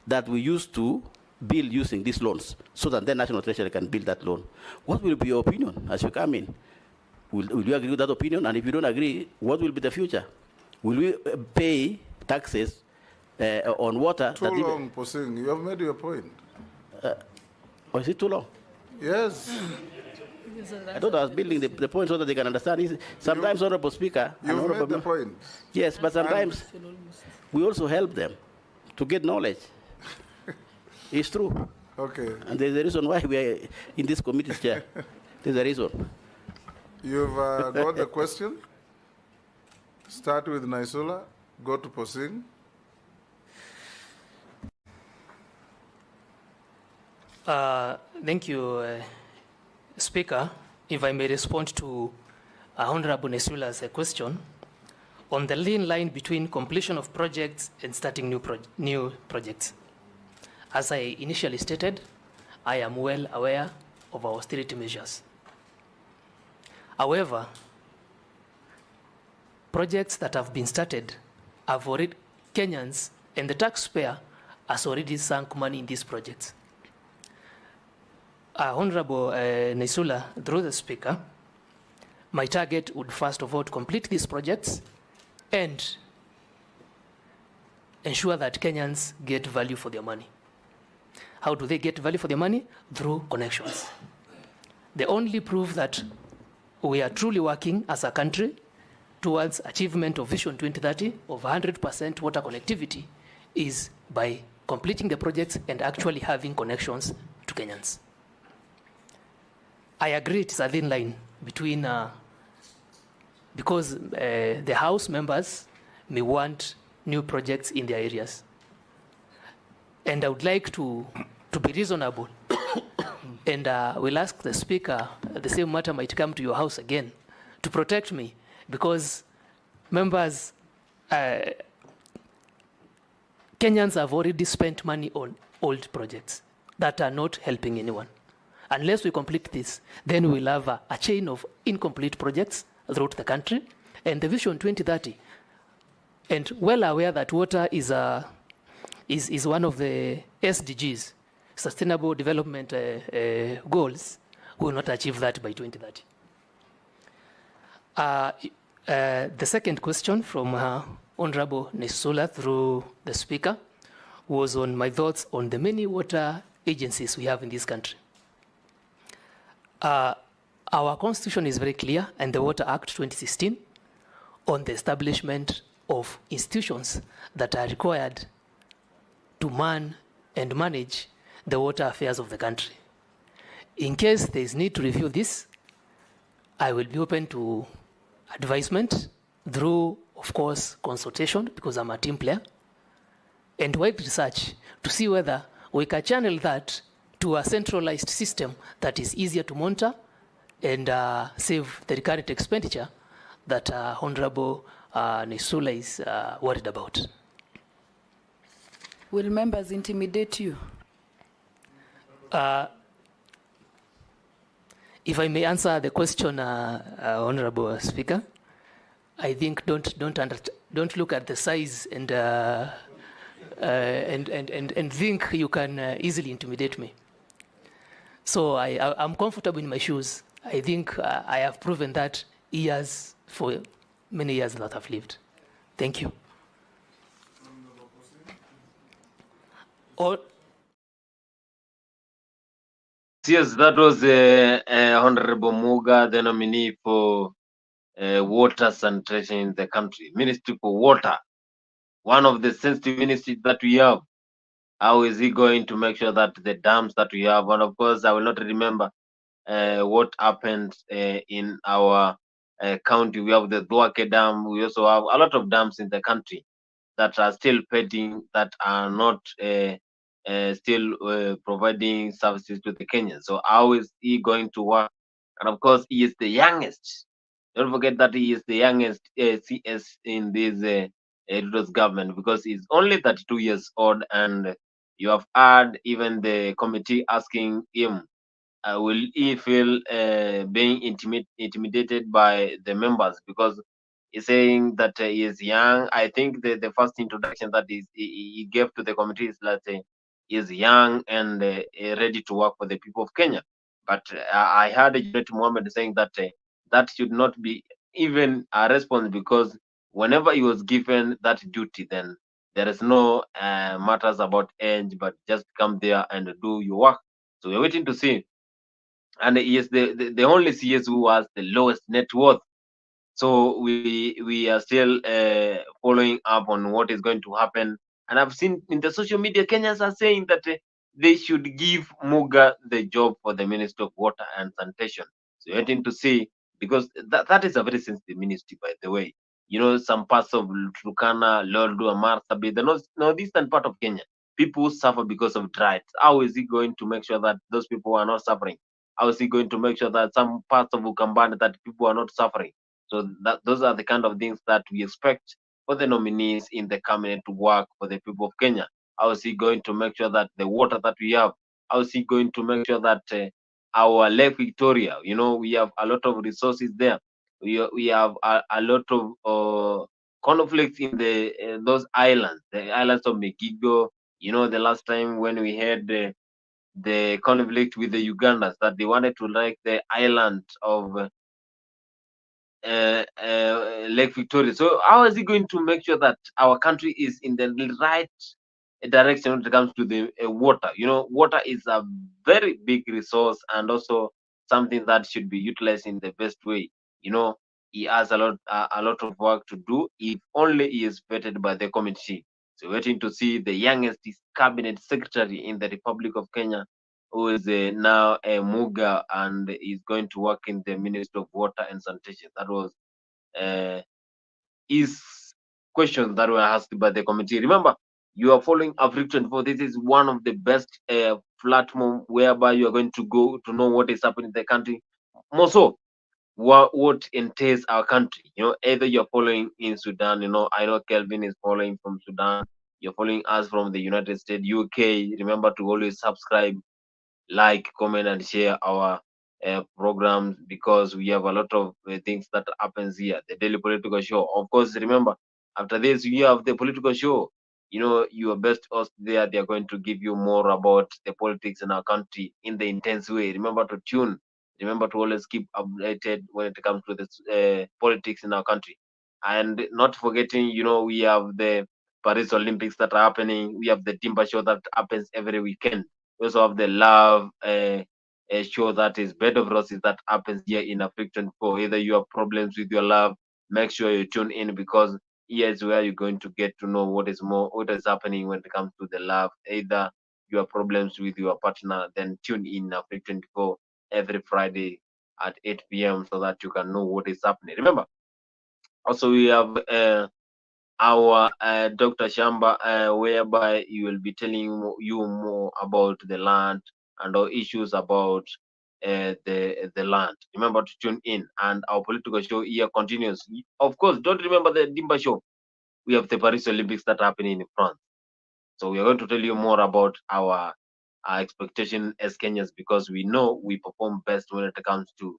that we used to build using these loans, so that then National Treasury can build that loan. What will be your opinion as you come in? Will you agree with that opinion? And if you don't agree, what will be the future? Will we pay taxes on water? Too long, Posing. You have made your point. Or is it too long? Yes. I thought I was building the point so that they can understand. Sometimes, Honorable Speaker... You've made the point. Yes, but sometimes we also help them to get knowledge. It's true. Okay. And there's a reason why we are in this committee, Chair. There's a reason. You've got the question. Start with Naisula, go to Posing. Thank you, Speaker. If I may respond to Honorable Naisula's question on the lean line between completion of projects and starting new projects. As I initially stated, I am well aware of our austerity measures. However, projects that have been started have already, Kenyans and the taxpayer has already sunk money in these projects. Honorable Naisula, through the Speaker, my target would first of all to complete these projects and ensure that Kenyans get value for their money. How do they get value for their money? Through connections. The only proof that we are truly working as a country towards achievement of Vision 2030 of 100% water connectivity is by completing the projects and actually having connections to Kenyans. I agree it's a thin line between, because the House members may want new projects in their areas. And I would like to be reasonable. And we'll ask the Speaker, the same matter might come to your House again, to protect me, because members, Kenyans have already spent money on old projects that are not helping anyone. Unless we complete this, then we'll have a chain of incomplete projects throughout the country. And the Vision 2030, and well aware that water is one of the SDGs, sustainable development goals, we will not achieve that by 2030. The second question from Honorable Nisula through the Speaker was on my thoughts on the many water agencies we have in this country. Our constitution is very clear, and the Water Act 2016, on the establishment of institutions that are required to man and manage the water affairs of the country. In case there is need to review this, I will be open to advisement through, of course, consultation, because I'm a team player, and wide research to see whether we can channel that to a centralized system that is easier to monitor and save the recurrent expenditure that Honorable Nisula is worried about. Will members intimidate you? If I may answer the question, Honorable Speaker, I think don't look at the size and think you can easily intimidate me. So I'm comfortable in my shoes. I think I have proven that for many years that I've lived. Thank you. Yes, that was Honorable Muga, the nominee for water sanitation in the country, Ministry for Water, one of the sensitive ministries that we have. How is he going to make sure that the dams that we have, and of course, I will not remember what happened in our county. We have the Dwake Dam. We also have a lot of dams in the country that are still pending, that are not still providing services to the Kenyans. So how is he going to work? And of course, he is the youngest. Don't forget that he is the youngest CS in this Ruto's government, because he's only 32 years old, and you have heard even the committee asking him, will he feel being intimidated by the members, because he's saying that he is young. I think the first introduction that he gave to the committee is that he is young and ready to work for the people of Kenya. But I heard Junet Mohammed saying that that should not be even a response, because whenever he was given that duty, then there is no matters about age, but just come there and do your work. So we're waiting to see. And he is the only CS who has the lowest net worth. So we are still following up on what is going to happen. And I've seen in the social media, Kenyans are saying that they should give Muga the job for the Ministry of Water and Sanitation. So we're waiting to see, because that is a very sensitive ministry, by the way. You know, some parts of Turkana, Lordu, and Marsabit, the northeastern part of Kenya, people suffer because of drought. How is he going to make sure that those people are not suffering? How is he going to make sure that some parts of Ukambani that people are not suffering? So those are the kind of things that we expect for the nominees in the cabinet to work for the people of Kenya. How is he going to make sure that the water that we have, how is he going to make sure that our Lake Victoria, you know, we have a lot of resources there. We have a lot of conflicts in those islands, the islands of Megigo. You know, the last time when we had the conflict with the Ugandans, that they wanted to like the island of Lake Victoria. So how is he going to make sure that our country is in the right direction when it comes to the water? You know, water is a very big resource, and also something that should be utilized in the best way. You know, he has a lot of work to do if only he is vetted by the committee. So waiting to see the youngest cabinet secretary in the Republic of Kenya, who is now a Muga, and is going to work in the Ministry of Water and Sanitation. That was his questions that were asked by the committee. Remember, you are following Africa 24. This is one of the best platform whereby you are going to go to know what is happening in the country. More so, what entails our country. You know, either you're following in Sudan, you know, I know Kelvin is following from Sudan. You're following us from the United States, UK. Remember to always subscribe, like, comment, and share our programs, because we have a lot of things that happens here. The daily political show. Of course, remember, after this, we have the political show. your best host there. They are going to give you more about the politics in our country in the intense way. Remember to tune. Remember to always keep updated when it comes to the politics in our country. And not forgetting, we have the Paris Olympics that are happening. We have the Timber Show that happens every weekend. We also have the Love show that is Bed of Roses that happens here in Africa 24. Either you have problems with your love, make sure you tune in, because here is where you're going to get to know what is happening when it comes to the love. Either you have problems with your partner, then tune in Africa 24 every Friday at 8 p.m. so that you can know what is happening. Remember, also we have our Dr. Shamba, whereby you will be telling you more about the land and our issues about the land. Remember to tune in, and our political show here continues. Of course, don't remember the Dimba show. We have the Paris Olympics that are happening in France. So we are going to tell you more about our expectation as Kenyans, because we know we perform best when it comes to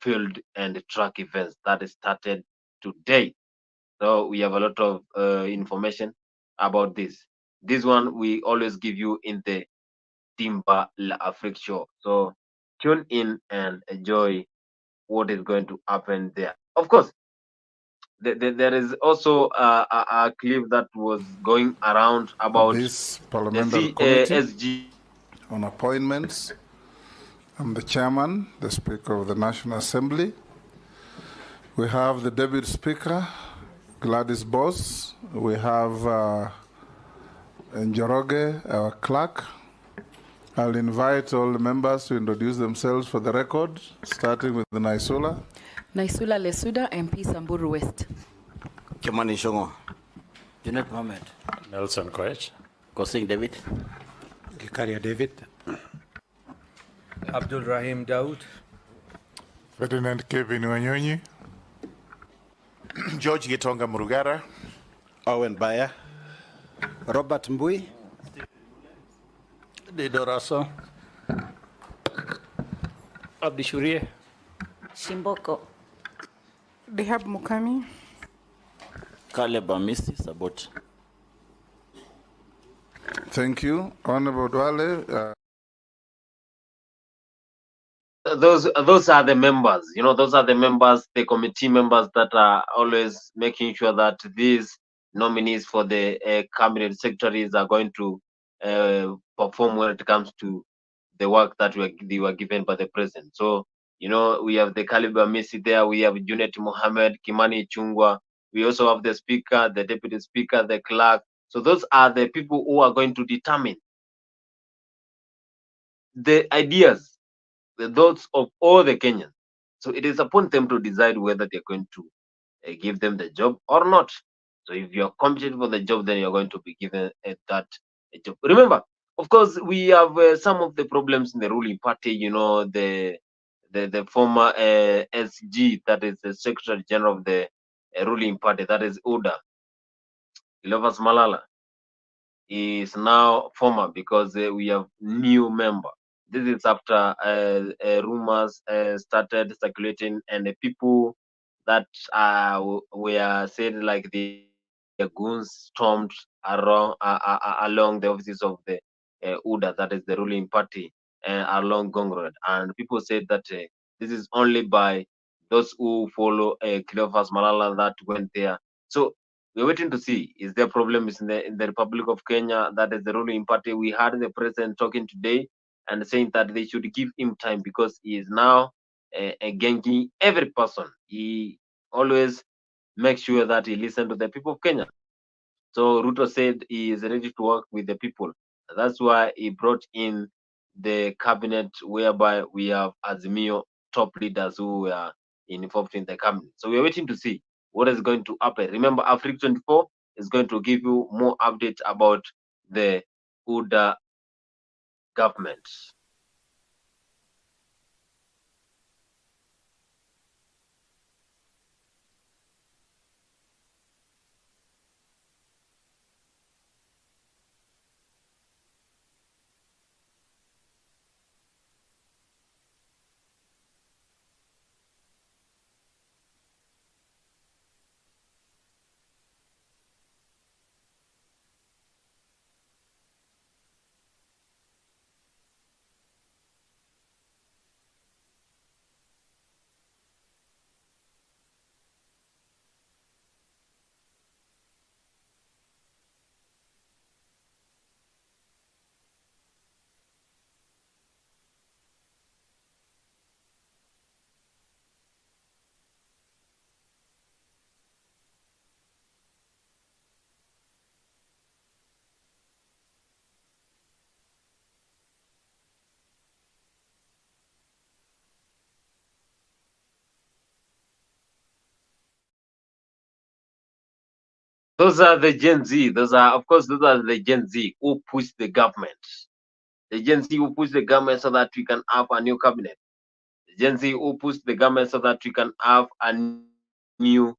field and track events that is started today. So we have a lot of information about this. This one we always give you in the Timba La Afrique show. So tune in and enjoy what is going to happen there. Of course, there is also a clip that was going around about This the parliamentary committee CSG. on appointments. I'm the chairman, the Speaker of the National Assembly. We have the Deputy Speaker, Gladys Boss. We have Njoroge, our clerk. I'll invite all the members to introduce themselves for the record, starting with the Naisula. Naisula Lesuda, MP Samburu West. Kimani Shongo. Junet Mohammed. Nelson Koech. Kosing David. Gikaria David. Abdul Rahim Daoud. Ferdinand Kevin Wanyonyi. George Gitonga Murugara. Owen Baya. Robert Mbui. Dido Raso. Abdi Shurie. Shimboko. Dehab Mukami. Caleb Amisi Sabot. Thank you. Honorable Dwale. Those are the members. Those are the members, the committee members that are always making sure that these nominees for the cabinet secretaries are going to perform when it comes to the work that they were given by the president. So, we have the Caliber Missy there, we have Junet Mohammed, Kimani Chungwa, we also have the speaker, the deputy speaker, the clerk. So those are the people who are going to determine the ideas, the thoughts of all the Kenyans. So it is upon them to decide whether they're going to give them the job or not. So if you're competent for the job, then you're going to be given that job. Remember, of course, we have some of the problems in the ruling party. The former SG, that is the Secretary General of the ruling party, that is UDA, Cleophas Malala, is now former because we have new member. This is after rumors started circulating, and the people that were said like the goons stormed along the offices of the UDA, that is the ruling party, along Gong Road. And people said that this is only by those who follow Cleophas Malala that went there. So we're waiting to see, is there problems in the Republic of Kenya, that is the ruling party. We heard the president talking today and saying that they should give him time because he is now engaging every person. He always makes sure that he listens to the people of Kenya. So Ruto said he is ready to work with the people. That's why he brought in the cabinet, whereby we have Azimio top leaders who are involved in the cabinet. So we're waiting to see what is going to happen. Remember, Africa 24 is going to give you more updates about the UDA government. Those are the Gen Z. Those are the Gen Z who push the government. The Gen Z who push the government so that we can have a new cabinet. The Gen Z who push the government so that we can have a new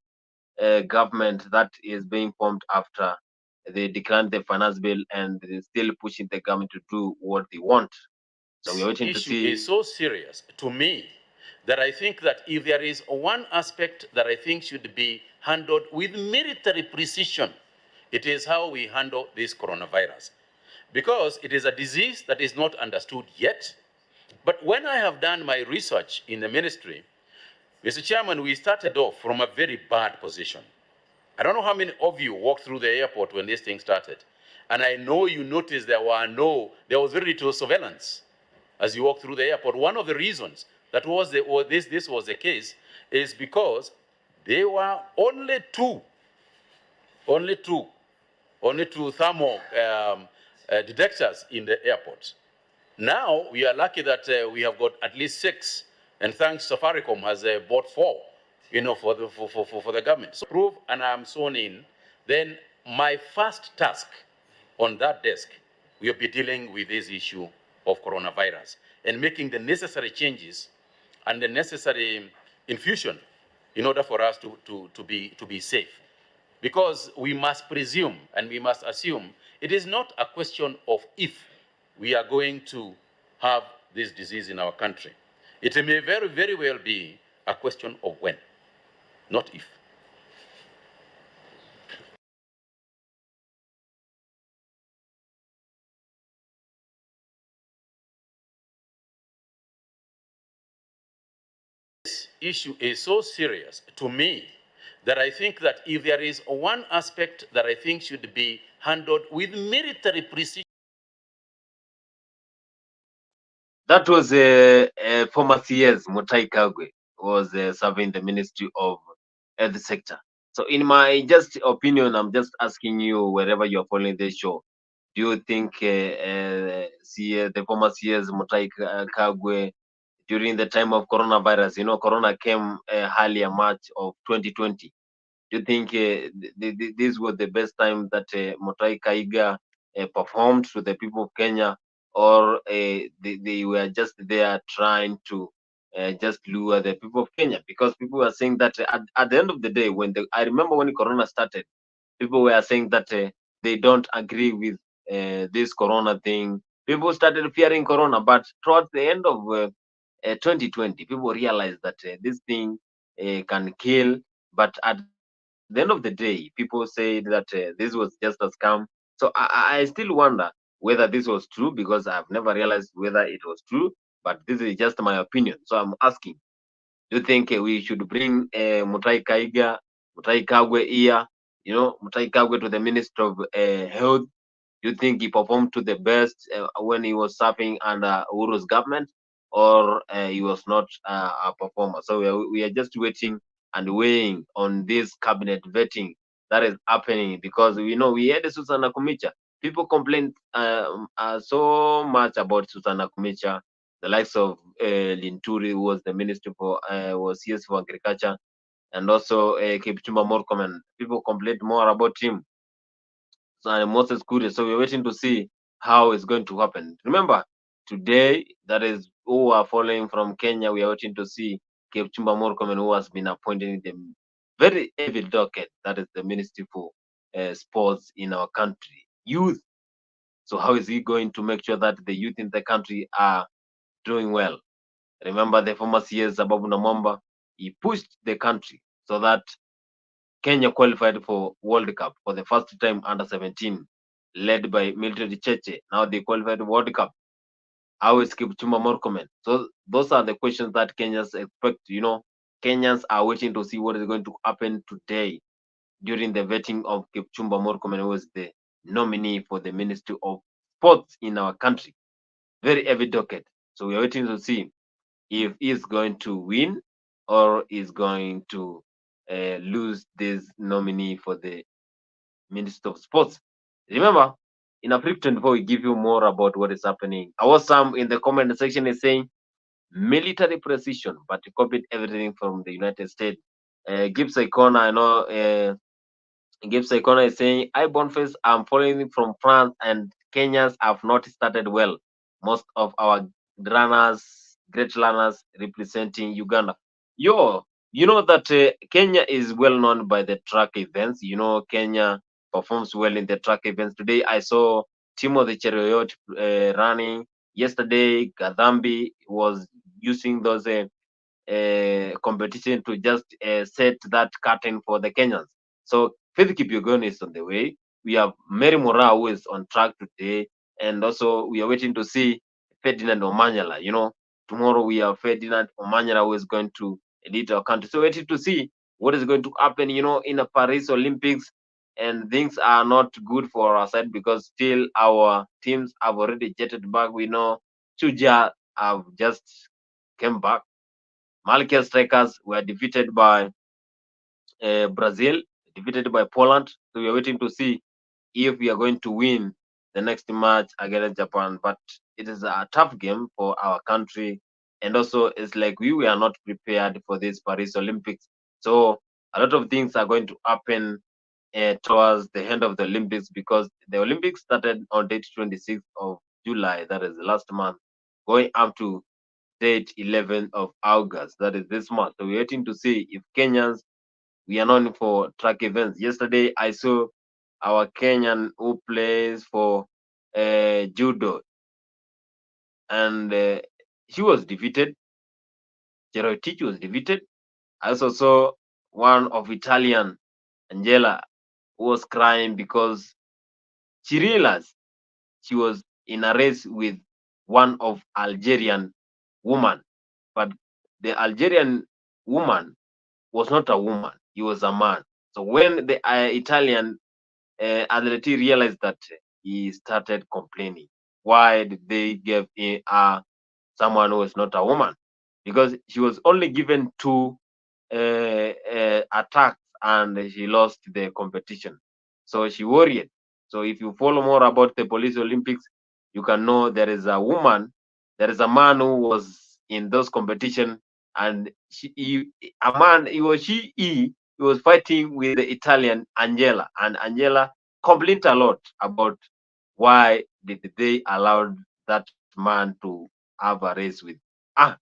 government that is being formed after they declined the finance bill and they're still pushing the government to do what they want. So we're waiting to issue see. is so serious to me that I think that if there is one aspect that I think should be handled with military precision, it is how we handle this coronavirus. Because it is a disease that is not understood yet. But when I have done my research in the ministry, Mr. Chairman, we started off from a very bad position. I don't know how many of you walked through the airport when this thing started. And I know you noticed there was very little surveillance as you walk through the airport. One of the reasons that this was the case is because there were only two thermal detectors in the airport. Now we are lucky that we have got at least 6, and thanks Safaricom has bought 4, for the government. So prove and I'm sworn in, then my first task on that desk will be dealing with this issue of coronavirus and making the necessary changes and the necessary infusion in order for us to be safe. Because we must presume and we must assume it is not a question of if we are going to have this disease in our country. It may very, very well be a question of when, not if. This issue is so serious to me that I think that if there is one aspect that I think should be handled with military precision. That was former CS Mutai Kagwe was serving the Ministry of Health Sector. So, in my just opinion, I'm just asking you, wherever you're following this show, do you think the former CS Mutai Kagwe, during the time of coronavirus, Corona came earlier March of 2020? Do you think this was the best time that Mutai Kaiga performed to the people of Kenya, or they were just there trying to just lure the people of Kenya? Because people were saying that at the end of the day, I remember when Corona started, people were saying that they don't agree with this Corona thing. People started fearing Corona, but towards the end of 2020, people realized that this thing can kill. But at the end of the day, people said that this was just a scam. So I still wonder whether this was true, because I've never realized whether it was true. But this is just my opinion. So I'm asking, do you think we should bring Mutai Kagwe here, Mutai Kagwe to the Minister of Health? Do you think he performed to the best when he was serving under Uru's government, or he was not a performer? So we are just waiting and weighing on this cabinet vetting that is happening, because we had Susana Kumicha. People complained so much about Susana Kumicha, the likes of Linturi, who was the minister for was CS for agriculture, and also Kipchumba Murkomen. People complained more about him, and Moses Kuria. So we're waiting to see how it's going to happen. Remember, today, that is who are following from Kenya, we are waiting to see Kipchumba Murkomen, who has been appointed in the very heavy docket, that is the Ministry for Sports in our country. Youth. So how is he going to make sure that the youth in the country are doing well? Remember the former CS Sababu Namwamba, he pushed the country so that Kenya qualified for World Cup for the first time under 17, led by Mildred Cheche. Now they qualified World Cup. How is Kipchumba Murkomen? So those are the questions that Kenyans expect. Kenyans are waiting to see what is going to happen today during the vetting of Kipchumba Murkomen, who is the nominee for the Ministry of Sports in our country. Very heavy docket. So we are waiting to see if he's going to win or is going to lose this nominee for the Minister of Sports. Remember, in Africa 24, we give you more about what is happening. Our some in the comment section is saying military precision, but he copied everything from the United States. Gibbs Icona, I know Gibbs Icona is saying, I Boniface, I'm following from France and Kenyans have not started well. Most of our runners, great runners representing Uganda. You know that Kenya is well known by the track events. You know, Kenya performs well in the track events. Today I saw Timothy Cheruiyot running. Yesterday, Gadambi was using those competition to just set that curtain for the Kenyans. So Faith Kipyegon is on the way. We have Mary Mora who is on track today, and also we are waiting to see Ferdinand Omanyala. You know, tomorrow we have Ferdinand Omanyala who is going to lead our country. So waiting to see what is going to happen. You know, in the Paris Olympics, and things are not good for our side because still our teams have already jetted back. We know Chuja have just came back. Malkia strikers were defeated by Brazil, defeated by Poland. So we are waiting to see if we are going to win the next match against Japan. But it is a tough game for our country. And also, it's like we were not prepared for this Paris Olympics. So a lot of things are going to happen towards the end of the Olympics because the Olympics started on date 26th of July, that is last month, going up to date 11th of August, that is this month. So we're waiting to see if Kenyans, we are known for track events. Yesterday, I saw our Kenyan who plays for judo, and she was defeated. Gerotich was defeated. I also saw one of Italian, Angela, who was crying because she realized she was in a race with one of Algerian woman, but the Algerian woman was not a woman, he was a man. So when the Italian athlete realized that, he started complaining. Why did they give someone who is not a woman? Because she was only given two attacks and she lost the competition. So she worried. So if you follow more about the police Olympics, you can know there is a woman, there is a man who was in those competition, and a man, he was fighting with the Italian Angela, and Angela complained a lot about why did they allowed that man to have a race with. Ah,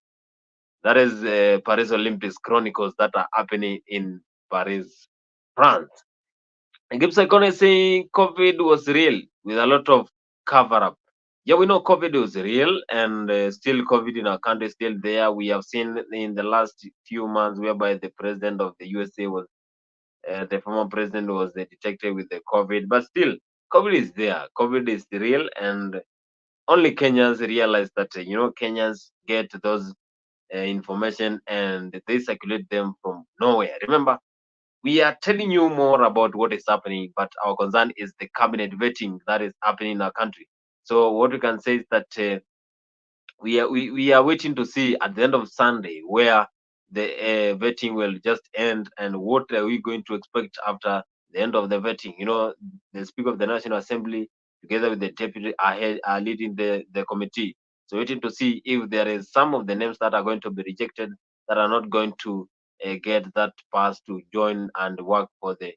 that is Paris Olympics chronicles that are happening in Paris, France. And Gibbs Icon is saying COVID was real with a lot of cover up. Yeah, we know COVID was real, and still COVID in our country is still there. We have seen in the last few months whereby the president of the USA was, the former president was detected with the COVID, but still COVID is there. COVID is real, and only Kenyans realize that, Kenyans get those information and they circulate them from nowhere. Remember, we are telling you more about what is happening, but our concern is the cabinet vetting that is happening in our country. So what we can say is that we are waiting to see at the end of Sunday where the vetting will just end, and what are we going to expect after the end of the vetting. The Speaker of the National Assembly together with the deputy are leading the committee. So waiting to see if there is some of the names that are going to be rejected, that are not going to get that pass to join and work for the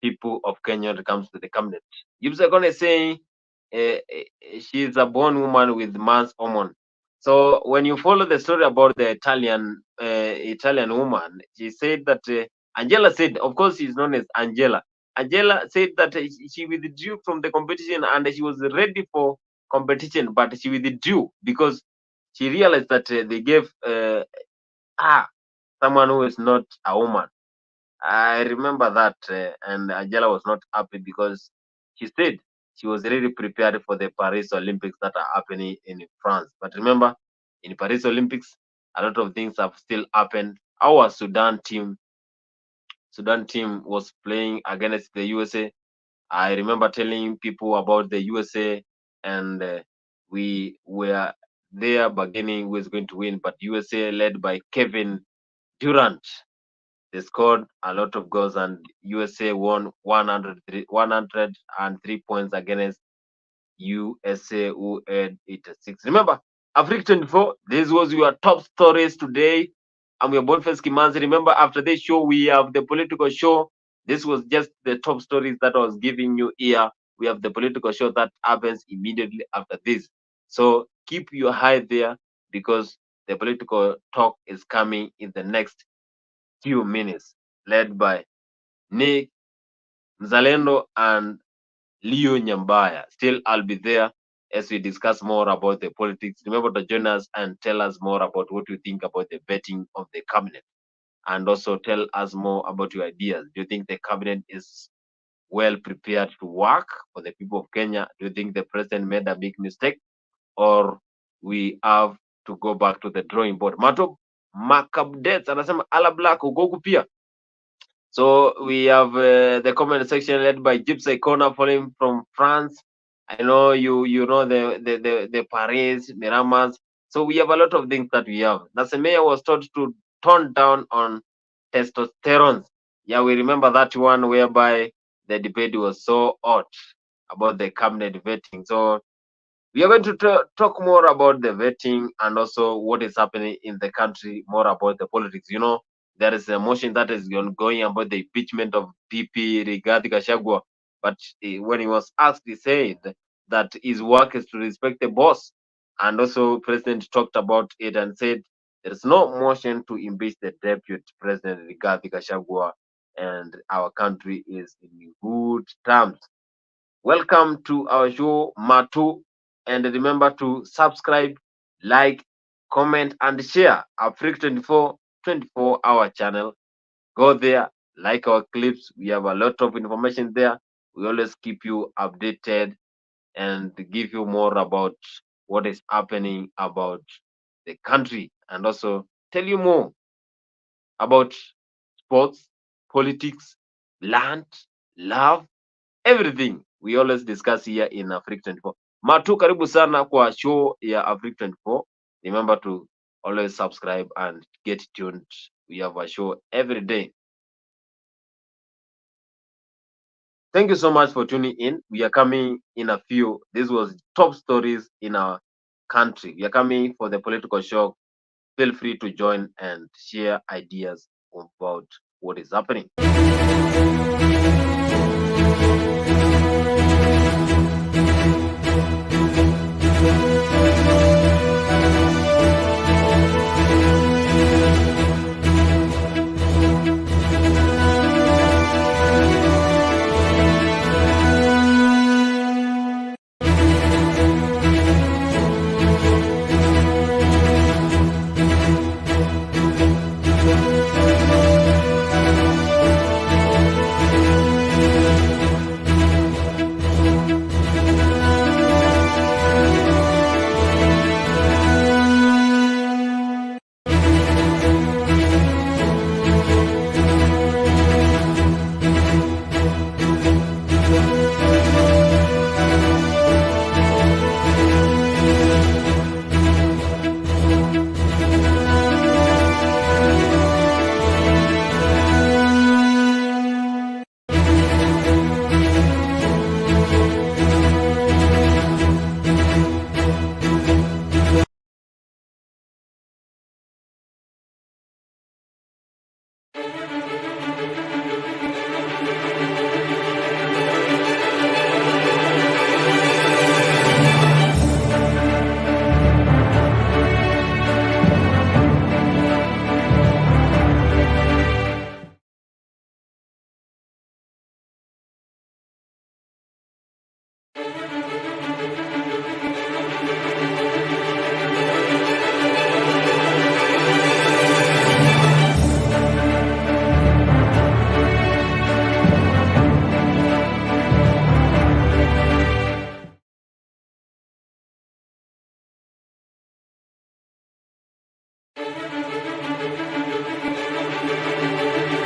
people of Kenya when it comes to the cabinet. Yubzakon is saying she is a born woman with man's hormone. So when you follow the story about the Italian woman, she said that Angela said, of course, she's known as Angela. Angela said that she withdrew from the competition and she was ready for competition, but she withdrew because she realized that they gave someone who is not a woman. I remember that, and Angela was not happy because she said she was really prepared for the Paris Olympics that are happening in France. But remember, in Paris Olympics, a lot of things have still happened. Our Sudan team was playing against the USA. I remember telling people about the USA, and we were there beginning who is going to win, but USA led by Kevin Durant, they scored a lot of goals, and USA won 103 points against USA, who had 86. Remember, Africa 24, this was your top stories today. I'm your Boniface Kimanzi. Remember, after this show, we have the political show. This was just the top stories that I was giving you here. We have the political show that happens immediately after this. So keep your eye there because the political talk is coming in the next few minutes, led by Nick Mzalendo and Leo Nyambaya. Still, I'll be there as we discuss more about the politics. Remember to join us and tell us more about what you think about the vetting of the cabinet. And also tell us more about your ideas. Do you think the cabinet is well prepared to work for the people of Kenya? Do you think the president made a big mistake? Or we have to go back to the drawing board? Mato Makabdets anasema ala black ugogu pia. So we have the comment section led by Gypsy Corner following from France. I know you know the Paris, Miramas. So we have a lot of things that we have. Nasemeya was told to tone down on testosterone. Yeah, we remember that one whereby the debate was so hot about the cabinet vetting. So we are going to talk more about the vetting and also what is happening in the country, more about the politics. You know, there is a motion that is ongoing about the impeachment of PP Rigathi Gachagua. But when he was asked, he said that his work is to respect the boss. And also, President talked about it and said there is no motion to impeach the deputy president Rigathi Gachagua, and our country is in good terms. Welcome to our show, Matu. And remember to subscribe, like, comment, and share our Freak 24-hour channel. Go there, like our clips. We have a lot of information there. We always keep you updated and give you more about what is happening about the country and also tell you more about sports, politics, land, love, everything we always discuss here in Africa 24. Matu, karibu sana kwa show ya Africa 24. Remember to always subscribe and get tuned. We have a show every day. Thank you so much for tuning in. We are coming in a few. This was top stories in our country. We are coming for the political show. Feel free to join and share ideas about what is happening.